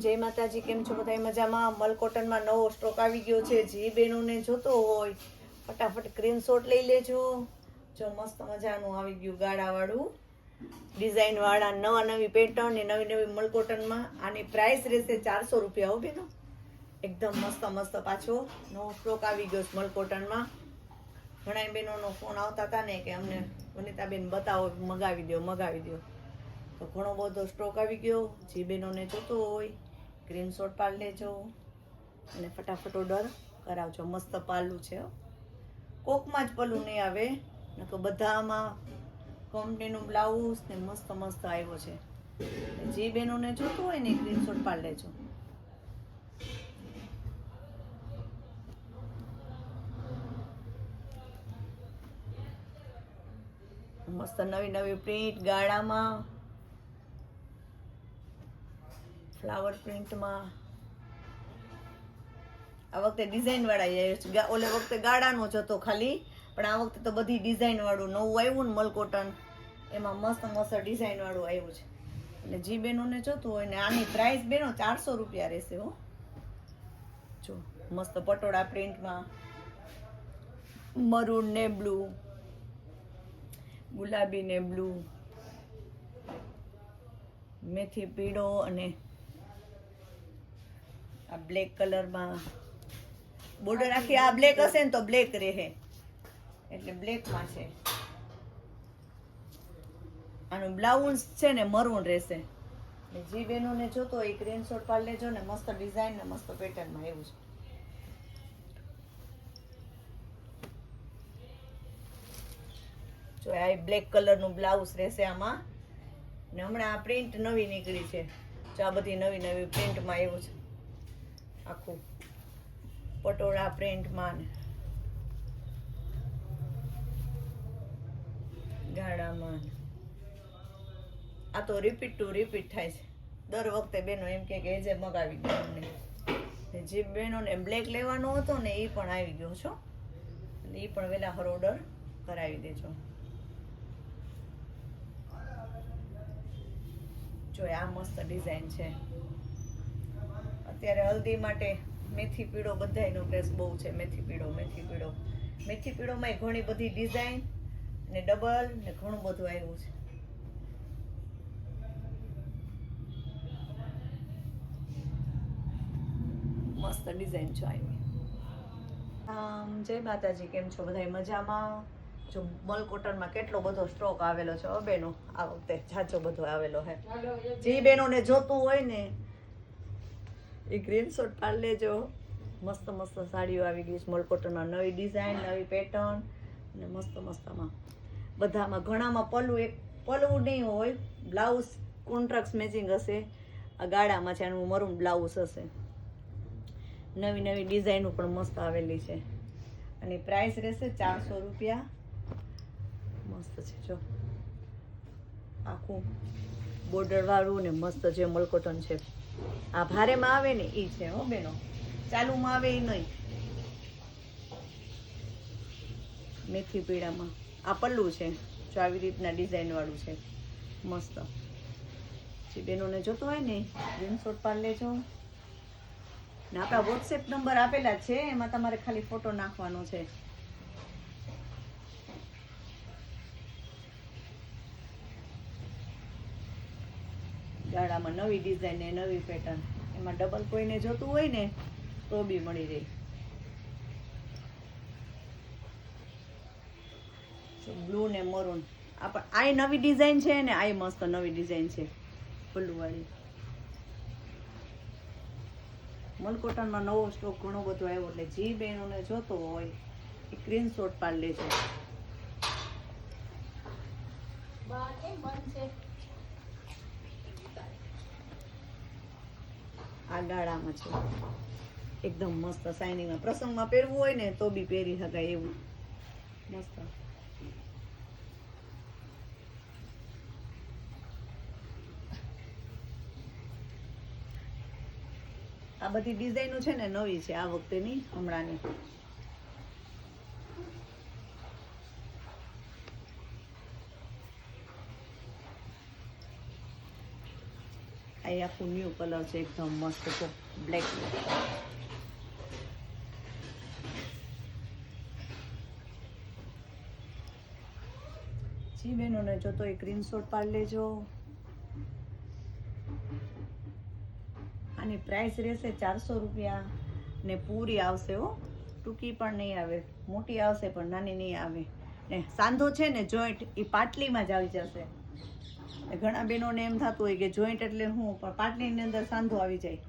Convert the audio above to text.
જય માતાજી, કેમ છો બધા? મજામાં? મલ કોટનમાં નવો સ્ટોક આવી ગયો છે. જે બહેનોને જોતો હોય ફટાફટ સ્ક્રીનશોટ લઈ લેજો. જો મસ્ત મજાનું આવી ગયું ગાળાવાળું ડિઝાઇન વાળા નવા નવી પેટર્ન ને નવી નવી મલ કોટનમાં. આની પ્રાઇસ રહેશે 400 રૂપિયા. હો બેનો, એકદમ મસ્ત મસ્ત પાછો નવો સ્ટોક આવી ગયો છે મલ કોટનમાં. ઘણા બહેનોનો ફોન આવતા હતા ને કે અમને વનિતાબેન બતાવો, મગાવી દો. તો ઘણો બધો સ્ટોક આવી ગયો. જે બહેનોને જોતો હોય સ્ક્રીનશોટ પાડી લેજો અને ફટાફટ ઓર્ડર કરાવજો. મસ્ત પાલું છે, કોકમાં જ પલ્લું નહીં આવે, નકર બધામાં કંપનીનું બ્લાઉઝ ને મસ્ત મસ્ત આવ્યો છે. જે બહેનોને જોતું હોય ને સ્ક્રીનશોટ પાડી લેજો. મસ્ત નવી નવી પ્રિન્ટ ગાળામાં, ફ્લાવર પ્રિન્ટમાં. આ વખતે ડિઝાઇન વાળા આવ્યો છે. ઓલે વખતે ગાળાનો જ હતો ખાલી, પણ આ વખતે તો બધી ડિઝાઇન વાળું નવું આવ્યું ને મલ કોટન, એમાં મસ્ત મસ્ત ડિઝાઇન વાળું આવ્યું છે. એટલે જી બેનોને જોતું હોય ને આની પ્રાઇસ બેનો 400 રૂપિયા રહેશે. હો જો મસ્ત પટોળા પ્રિન્ટમાં, મરૂન ને બ્લુ, ગુલાબી ને બ્લુ, મેથી પીળો અને આ બ્લેક કલરમાં બોર્ડર આખી આ બ્લેક હશે ને તો બ્લેક રહે, એટલે બ્લેકમાં છે. આનું બ્લાઉઝ છે ને મરૂન રહેશે. જે બહેનોને જોતો હોય સ્ક્રીનશોટ પાડી લેજો ને. મસ્ત ડિઝાઇન ને મસ્ત પેટર્નમાં એવું છે. જો આ બ્લેક કલરનું બ્લાઉઝ રહેશે આમાં. ને હમણાં આ પ્રિન્ટ નવી નીકળી છે. જો આ બધી નવી નવી પ્રિન્ટમાં એવું છે. આખું પટોળા પ્રિન્ટમાં ને ગાળામાં. આ તો રિપીટ ટુ રિપીટ થાય છે. દર વખતે બેનો એમ કે જે મગાવી દો અમને. જે બહેનોને બ્લેક લેવાનો હતો ને એ પણ આવી ગયો છો. એ પણ વહેલા હર ઓર્ડર કરાવી દેજો. જો આ મસ્ત ડિઝાઇન છે. અત્યારે હલ્દી માટે મેથી પીળો બધાયનો ક્રેઝ બહુ છે. મેથી પીળોમાં ઘણી બધી ડિઝાઇન ને ડબલ ને ઘણું બધું આવ્યું છે. મસ્ત ડિઝાઇન છે આવી. જય માતાજી, કેમ છો બધા? મજામાં? જો મલ કોટનમાં કેટલો બધો સ્ટોક આવેલો છે. બેનો આ વખતે જાજો બધો આવેલો છે. જે બેનોને જોતું હોય ને એ સ્ક્રીનશોટ પાડી લેજો. મસ્ત મસ્ત સાડીઓ આવી ગઈ છે મલ કોટનમાં. નવી ડિઝાઇન, નવી પેટર્ન અને મસ્ત મસ્તમાં બધામાં. ઘણામાં પલ્લું નહીં હોય, બ્લાઉઝ કોન્ટ્રાક્ટ મેચિંગ હશે. આ ગાળામાં છે, એનું મરૂન બ્લાઉઝ હશે. નવી નવી ડિઝાઇનો પણ મસ્ત આવેલી છે. અને પ્રાઇસ રહેશે 400 રૂપિયા. મસ્ત છે. જો આખું બોર્ડર વાળું ને મસ્ત જે મલ કોટન છે. આ ભારેમાં આવે ને એ છે. હો બેનો, ચાલુમાં આવે એ નહીં. મેથી પીળામાં આ પલ્લું છે. જો આવી રીતના ડિઝાઇન વાળું છે મસ્ત. જે બેનોને જોતો હોય ને સ્ક્રીનશોટ પાડી લેજો. ને આપણા વોટ્સએપ નંબર આપેલા છે, એમાં તમારે ખાલી ફોટો નાખવાનો છે. ગાળામાં નવી ડિઝાઇન ને નવી પેટર્ન. એમાં ડબલ કોઈને જોતું હોય ને તો બી મળી રહે. બ્લુ ને મરૂન. આ નવી ડિઝાઇન છે ને આ મસ્ત નવી ડિઝાઇન છે ફૂલવાળી. મલ કોટનમાં નવો સ્ટોક ઘણો બધો આવ્યો. એટલે જે બહેનોને જોતો હોય એ સ્ક્રીનશોટ પાડી લેજો. આ ગાળામાં છે, એકદમ મસ્ત શાઇનિંગમાં. પ્રસંગમાં પહેરવું હોય ને તો બી પહેરી શકાય એવું મસ્ત. આ બધી ડિઝાઇનો છે ને નવી છે આ વખતેની, હમણાંની. આ એ આખું ન્યૂ કલર છે, એકદમ મસ્ત છે, બ્લેક. જી બહેનોને જોતો એ સ્ક્રીનશોટ પાડી લેજો. આની પ્રાઇસ રહેશે 400 રૂપિયા ને પૂરી આવશે હો, ટૂંકી પણ નહીં આવે, મોટી આવશે પણ નાની નહીં આવે. ને સાંધો છે ને જોઈન્ટ એ પાટલીમાં જ આવી જશે. ઘણા બહેનોને એમ થતું હોય કે જોઈન્ટ એટલે હું, પણ પાટલીની અંદર સાંધો આવી જાય.